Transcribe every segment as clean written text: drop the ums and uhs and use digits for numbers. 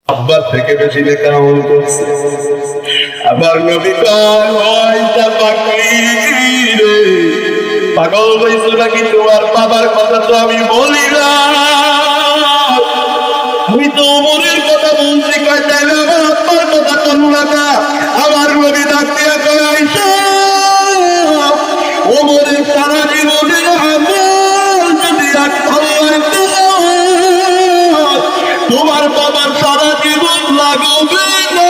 আব্বার থেকে বেশি নেক আমল করছে। আবার নবী কয় ওইটা পাখির পাগল হইছো নাকি? তোমার বাবার কথা তো আমি বলি না, আমি তো ওমরের কথা বলছি। কয় তাইলে আমার আব্বার কথা করো না। আমার নবী ডাক দিয়া কয় আয়েশা, ওমরের সারা জীবনের আমল যদি এক আল্লাহর দেওয়া, তোমার বাবার সারা জীবন লাগবে না।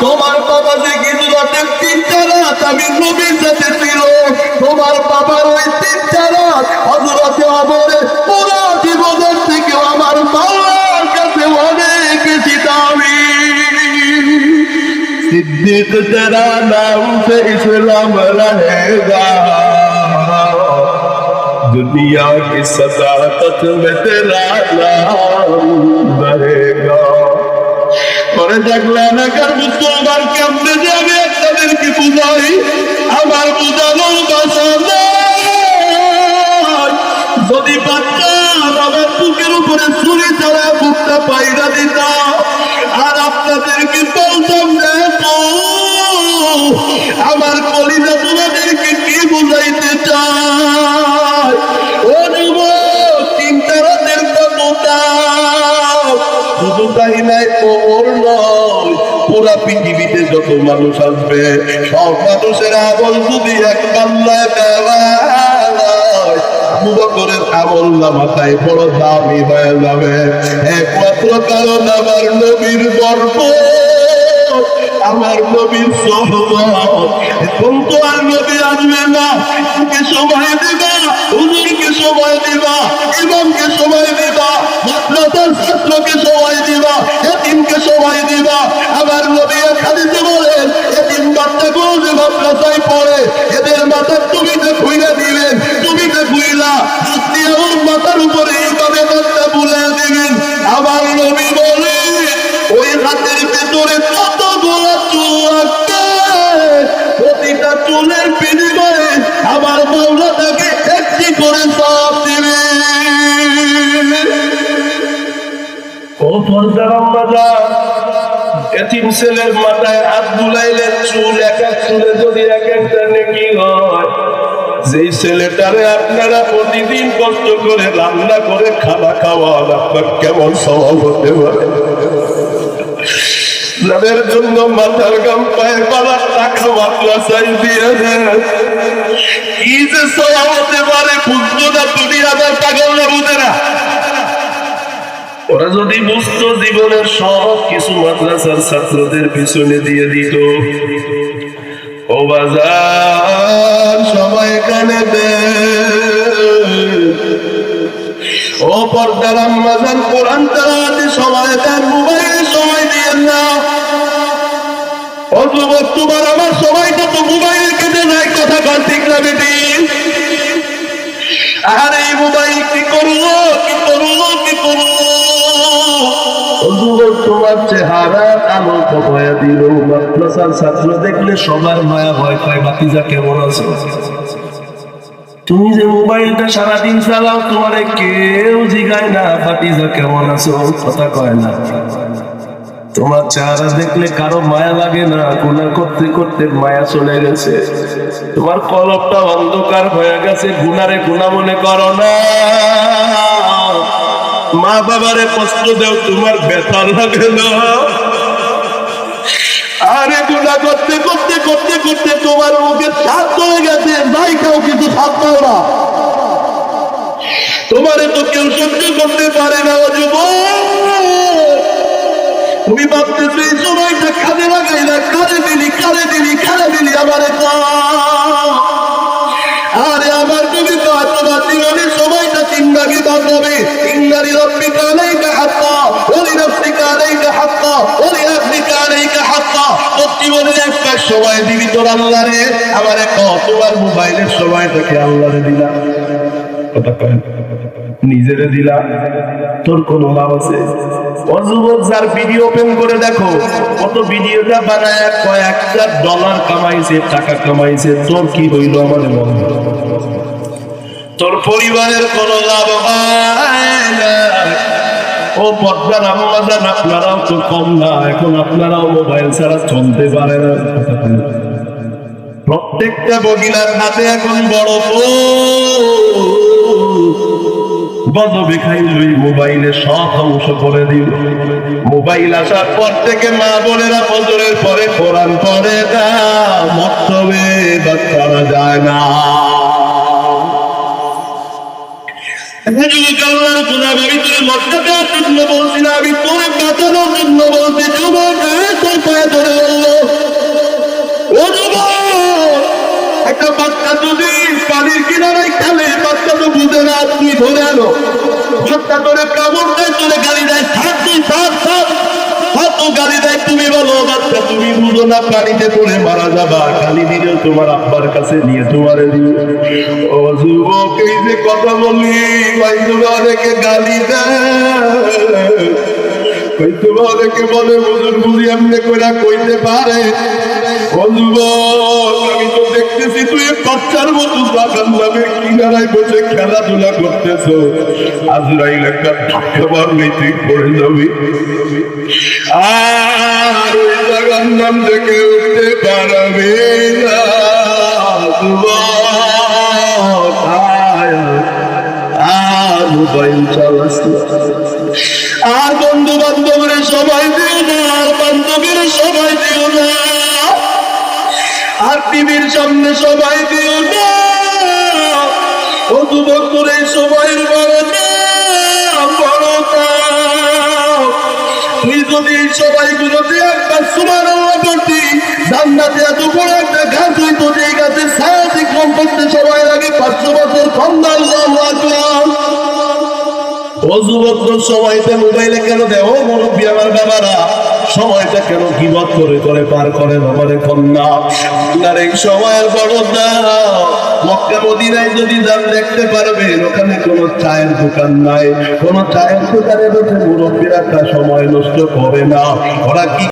তোমার বাবা যে কিছু রাতের 3টা রাত আমি নবীর সাথে ছিল, তোমার বাবার ওই 3টা রাত হযরত ওমরের পুরো জীবনের থেকে আমার বাবার কাছে অনেক বেশি দামি। सिद्दीक तेरा नाम से इस्लाम रहेगा, दुनिया की सदाकत में तेरा नाम रहेगा। পরে দেখলেন একার মুসলমান কেমনে যাবে তাদেরকে বুঝাই, আমার বুঝানো ভাষা নাই। যদি বাচ্চা আমার বুকের উপরে ছুরি ছাড়া বুকটা পাইরা দিতা, আর আপনাদেরকে বলতাম দেখো আমার কলিজা তোমাদেরকে কি বুঝাইতে চায়। ও যুবক, 3টা রাতের কথা শুধু তাই নাই, ওমর নয়, পুরা পৃথিবীতে যত মানুষ আসবে সব মানুষের আমল যদি এক পাল্লায় দেওয়া হয়, আবু বকরের আমল নামাটাই বড় দামি হয়ে যাবে। একমাত্র কারণ আমার নবীর গর্ব, আমার নবীর সহবত। এখন তো আর নবী আসবে না, সময় দিবা, হুজুরকে সময় দিবা, ইমামকে সময় দিবা, মাদ্রাসার ছাত্রকে সময় দিবা, এতিমকে সময় দিবা। আমার নবী হাদিসে বলেন, এতিম বাচ্চাগুলো যে মাদ্রাসায় পড়ে এদের মাথার টুপিটা খুইলা দিবেন, টুপিটা খুইলা আপনি আমার মাথার উপরে এইভাবে মাথা বুলিয়ে দিবেন। আমার নবী বলে ওই হাতের ভেতরে কত বড় চুল আছে, প্রতিটা চুলের বিনিময়ে আমার মাওলা তাকে একটি করে সওয়াব দিবে। ও পর্দার আম্মা যান, এতিম ছেলের মাথায় হাত বুলাইলে চুল এক এক চুলে যদি এক একটা নেকি হয়, যেই ছেলেটারে আপনারা প্রতিদিন কষ্ট করে রান্না করে খানা খাওয়ান, আপনার কেমন স্বভাব হতে পারে? যাদের জন্য মাথার গাম পায়ের পালার টাকা মাদ্রাসায় দিয়ে দেন, কি যে স্বভাব হতে পারে বুঝতো না। দুনিয়াদার পাগলরা বুঝে না। ওরা যদি বুঝতো জীবনের সব কিছু মাদ্রাসার ছাত্রদের পিছনে দিয়ে দিত। ও বাজার সবাই এখানে দে, ও পর্দার আম্মা যান, কোরআন তেলাওয়াতে সময় দেন, মোবাইলে সময় দিয়েন না। ও যুবক, তোমার আমার সময়টা তো মোবাইলে কেটে নাই, কথা কর ঠিক না বেটি? আর এই মোবাইল কি করবো, কি করবো, কি করবো? তোমার চেহারা আলো ভয়া দিল, মাদ্রাসার ছাত্র দেখলে সবার মায়া ভয় পায়, বাতিজা কেমন আছো? তুমি যে মোবাইলটা সারাদিন চালাও, তোমারে কেউ জিগায় না বাতিজা কেমন আছো, কথা কয় না। তোমার চেহারা দেখলে কারো মায়া লাগে না, গুনাহ করতে করতে মায়া চলে গেছে। তোমার কলবটা অন্ধকার হয়ে গেছে, গুনারে গুনাহ মনে করো না। মা বাবারে কষ্ট দেও, তোমার ব্যথা লাগে না। আরে গুনাহ করতে করতে করতে করতে তোমার মুখে স্বাদ হয়ে গেছে, যাই খাও কিন্তু স্বাদ পাও না। তোমারে তো কেউ সহ্য করতে পারে না। ও যুবক, তুমি ভাবতেছো এই সময়টা কাজে লাগাই না, কাজে দিলি, কাজে দিলি, কাজে দিলি আমারে। আরে আমার তুমি তো তোমার জীবনের সময়টা 3 ভাগে ভাগ হবে। ইন্নারি রাব্বিকা আলাইকা হাক্কা, ওয়া লিনাফসিকা আলাইকা হাক্কা, ওয়া লিআহলিকা আলাইকা হাক্কা। তোর জীবনের একটা সময় দিবি তোর আল্লাহরে। আমারে তোমার মোবাইলের সময়টাকে আল্লাহরে দিলা, কথা কয় নিজেরে দিলা, তোর কোনো লাভ আছে? অযুবক, যার ভিডিও ওপেন করে দেখো, কত ভিডিওটা বানায় কয়েকটা ডলার কামাইছে, টাকা কামাইছে, তোর কি হইল? আমাদের মনে তোর পরিবারের কোনো লাভ হয় না। ও পদ্মার আম্মা জান, আপনারাও তো কম না, এখন আপনারাও মোবাইল ছাড়া চলতে পারে না। প্রত্যেকটা মহিলার হাতে এখন বড় গজবে খাইলই মোবাইলে সব ধ্বংস করে দিল। মোবাইল আসার পর থেকে মা বোনেরা ফজরের পরে কোরআন পড়ে না, মক্তবে বাদ করা যায় না। আমি তোরে বাঁচানোর জন্য বলছি, যুবক তোর পায়ে ধরে বললো, ও যুবক, একটা বাচ্চা যদি পানির কিনারায় খেলে, বাচ্চা তো বুঝে না, তুমি ধরে আনো। বাচ্চা তোরে কামড় দেয়, তোরে গালি দেয়, থাক তুই থাক থাক, তো গালি দেয়, তুমি বলো বাচ্চা তুমি বুঝো না, পানিতে পড়ে মারা যাবা, গালি দিলেও তোমার আব্বার কাছে নিয়ে তোমারে দিও। ও যুবক, এই যে কথা বলি, ভাই তুমি অনেকে গালি দেয়, তুমি অনেকে বলে হুজুর বুঝি এমনি কইরা কইতে পারে। ও যুবক, আমি তো দেখতেছি তুই বাচ্চার মতো বাগান নামের কিনারায় বসে খেলাধুলা করতেছ, আজরাইল একটা ধাক্কা মারলেই তুই পড়ে যাবি, আর ওই বাগান নাম থেকে উঠতে পারবে না। যুবক, আর মোবাইল চালাস, আর বন্ধু বান্ধবের সবাই দিও না, আর বান্ধবের সবাই দিও না, আর টিভির সামনে সবাই দিও না। ও যুবক, তোর এই সময়ের বড়টা বড়টা, তুই যদি এই সবাইগুলোতে একটা সুবহানাল্লাহ পড়তি, জান্নাতে এত বড় একটা গাছ হইতো, যে গাছে ছায়া অতিক্রম করতে সবাই লাগে 500 বছর। খন্দা আল্লাহু আকবার। ও যুবক, সময়টা মোবাইলে কেন দেও? মুরব্বী আমার বাবারা, সময়টা কেন গীবত করে করে পার করেন আমাদের কন্যা? আপনার এই সময়ের বড় দাও। মক্কা মদিনায় যদি যান দেখতে পারবেন, ওখানে কোনো চায়ের দোকান নাই, কোনো চায়ের দোকানে বসে মুরব্বীরা সময় নষ্ট করে না। ওরা কি